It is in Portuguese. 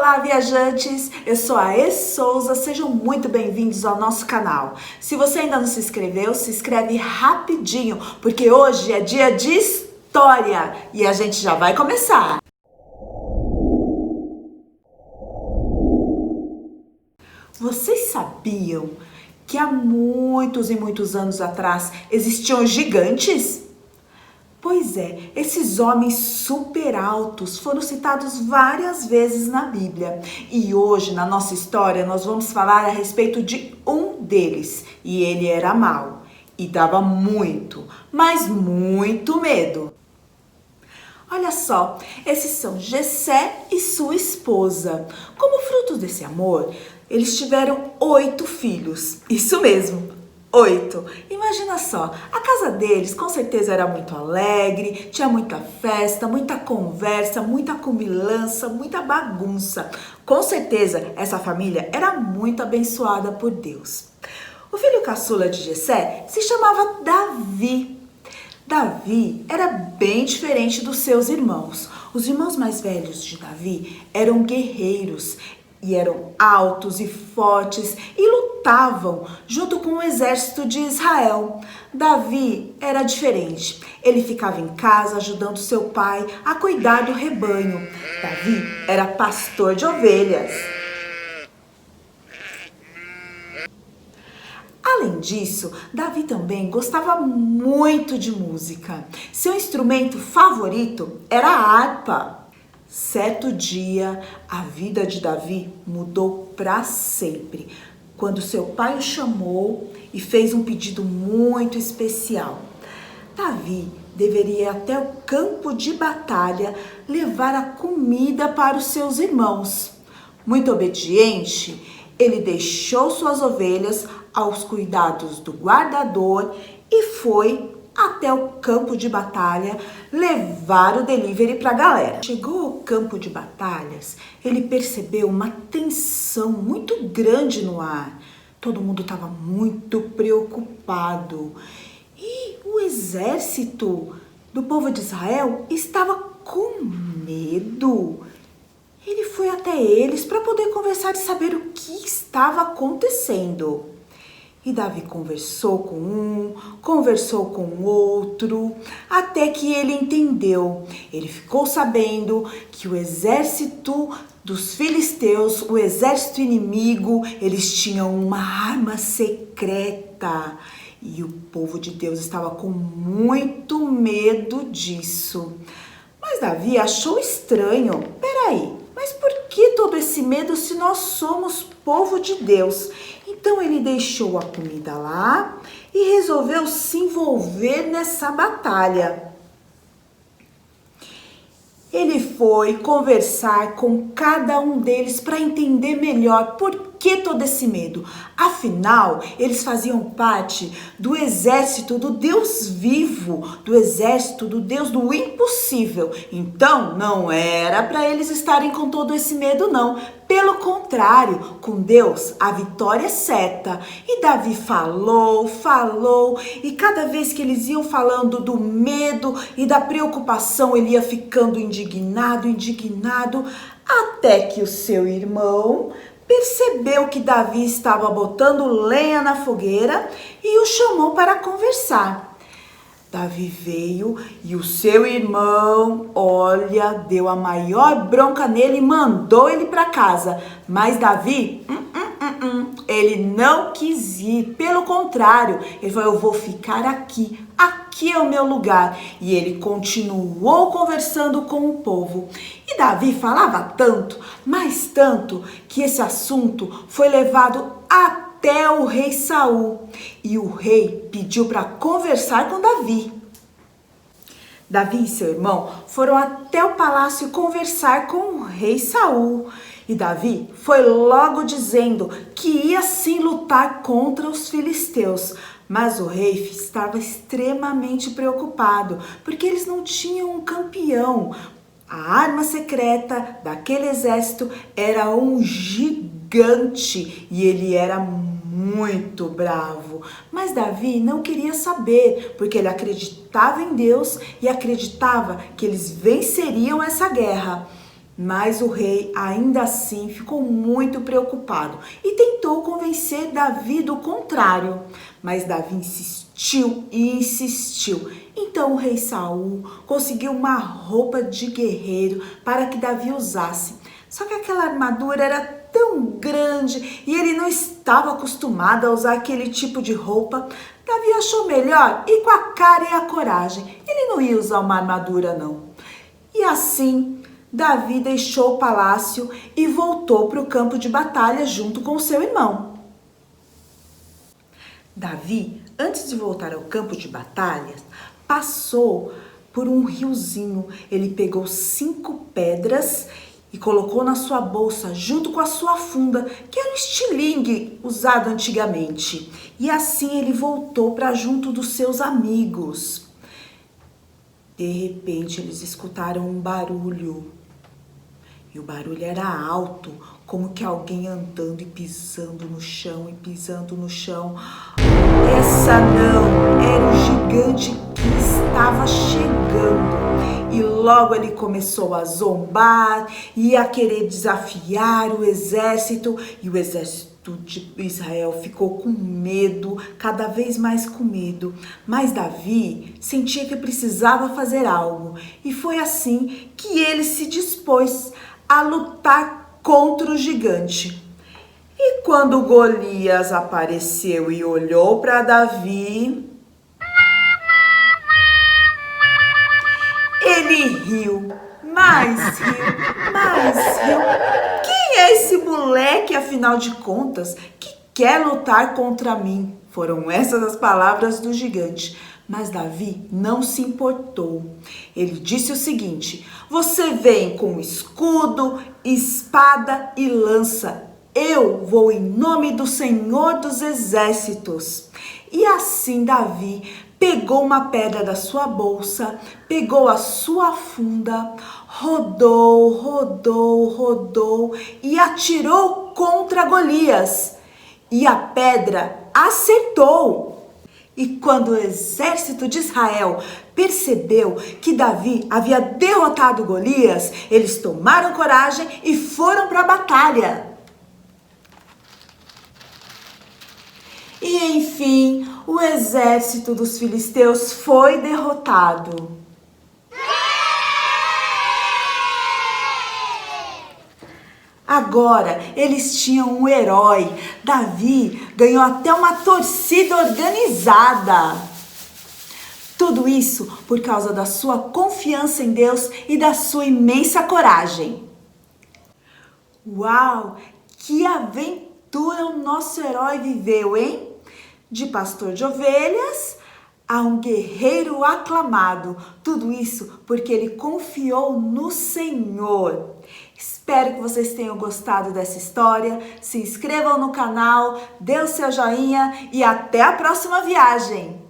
Olá, viajantes! Eu sou a E. Souza, sejam muito bem-vindos ao nosso canal. Se você ainda não se inscreveu, se inscreve rapidinho, porque hoje é dia de história e a gente já vai começar. Vocês sabiam que há muitos e muitos anos atrás existiam gigantes? Pois é, esses homens super altos foram citados várias vezes na Bíblia. E hoje, na nossa história, nós vamos falar a respeito de um deles. E ele era mau e dava muito, mas muito medo. Olha só, esses são Jessé e sua esposa. Como fruto desse amor, eles tiveram 8 filhos. Isso mesmo. 8. Imagina só, a casa deles com certeza era muito alegre, tinha muita festa, muita conversa, muita comilança, muita bagunça. Com certeza essa família era muito abençoada por Deus. O filho caçula de Jessé se chamava Davi. Davi era bem diferente dos seus irmãos. Os irmãos mais velhos de Davi eram guerreiros e eram altos e fortes e lutavam junto com o exército de Israel. Davi era diferente. Ele ficava em casa ajudando seu pai a cuidar do rebanho. Davi era pastor de ovelhas. Além disso, Davi também gostava muito de música. Seu instrumento favorito era a harpa. Certo dia, a vida de Davi mudou para sempre, quando seu pai o chamou e fez um pedido muito especial. Davi deveria ir até o campo de batalha levar a comida para os seus irmãos. Muito obediente, ele deixou suas ovelhas aos cuidados do guardador e foi até o campo de batalha levar o delivery para a galera. Chegou ao campo de batalhas, ele percebeu uma tensão muito grande no ar. Todo mundo estava muito preocupado. E o exército do povo de Israel estava com medo. Ele foi até eles para poder conversar e saber o que estava acontecendo. E Davi conversou com um, conversou com o outro, até que ele entendeu. Ele ficou sabendo que o exército dos filisteus, o exército inimigo, eles tinham uma arma secreta. E o povo de Deus estava com muito medo disso. Mas Davi achou estranho. Peraí, mas por que todo esse medo se nós somos povo de Deus? Então ele deixou a comida lá e resolveu se envolver nessa batalha. Ele foi conversar com cada um deles para entender melhor por que todo esse medo. Afinal, eles faziam parte do exército do Deus vivo, do exército do Deus do impossível. Então, não era para eles estarem com todo esse medo, não. Pelo contrário, com Deus a vitória é certa. E Davi falou, e cada vez que eles iam falando do medo e da preocupação, ele ia ficando indignado, até que o seu irmão percebeu que Davi estava botando lenha na fogueira e o chamou para conversar. Davi veio e o seu irmão, olha, deu a maior bronca nele e mandou ele para casa. Mas Davi, ele não quis ir, pelo contrário, ele falou, eu vou ficar aqui é o meu lugar. E ele continuou conversando com o povo. E Davi falava tanto, mas tanto, que esse assunto foi levado até o rei Saul. E o rei pediu para conversar com Davi. Davi e seu irmão foram até o palácio conversar com o rei Saul. E Davi foi logo dizendo que ia sim lutar contra os filisteus. Mas o rei estava extremamente preocupado, porque eles não tinham um campeão. A arma secreta daquele exército era um gigante e ele era muito bravo. Mas Davi não queria saber, porque ele acreditava em Deus e acreditava que eles venceriam essa guerra. Mas o rei ainda assim ficou muito preocupado e tentou convencer Davi do contrário. Mas Davi insistiu e insistiu. Então o rei Saul conseguiu uma roupa de guerreiro para que Davi usasse. Só que aquela armadura era tão grande e ele não estava acostumado a usar aquele tipo de roupa. Davi achou melhor ir com a cara e a coragem. Ele não ia usar uma armadura, não. E assim, Davi deixou o palácio e voltou para o campo de batalha junto com seu irmão. Davi, antes de voltar ao campo de batalhas, passou por um riozinho. Ele pegou 5 pedras e colocou na sua bolsa junto com a sua funda, que era um estilingue usado antigamente. E assim ele voltou para junto dos seus amigos. De repente eles escutaram um barulho. E o barulho era alto, como que alguém andando e pisando no chão e pisando no chão. Essa não, era o gigante que estava chegando. E logo ele começou a zombar e a querer desafiar o exército. E o exército de Israel ficou com medo, cada vez mais com medo. Mas Davi sentia que precisava fazer algo. E foi assim que ele se dispôs a lutar contra o gigante. E quando Golias apareceu e olhou para Davi, ele riu, mais riu, mais riu. Quem é esse moleque, afinal de contas, que quer lutar contra mim? Foram essas as palavras do gigante. Mas Davi não se importou. Ele disse o seguinte: você vem com escudo, espada e lança. Eu vou em nome do Senhor dos Exércitos. E assim Davi pegou uma pedra da sua bolsa, pegou a sua funda, rodou, rodou, rodou e atirou contra Golias. E a pedra acertou. E quando o exército de Israel percebeu que Davi havia derrotado Golias, eles tomaram coragem e foram para a batalha. E enfim, o exército dos filisteus foi derrotado. Agora eles tinham um herói. Davi ganhou até uma torcida organizada. Tudo isso por causa da sua confiança em Deus e da sua imensa coragem. Uau! Que aventura o nosso herói viveu, hein? De pastor de ovelhas a um guerreiro aclamado. Tudo isso porque ele confiou no Senhor. Espero que vocês tenham gostado dessa história. Se inscrevam no canal, dê o seu joinha e até a próxima viagem!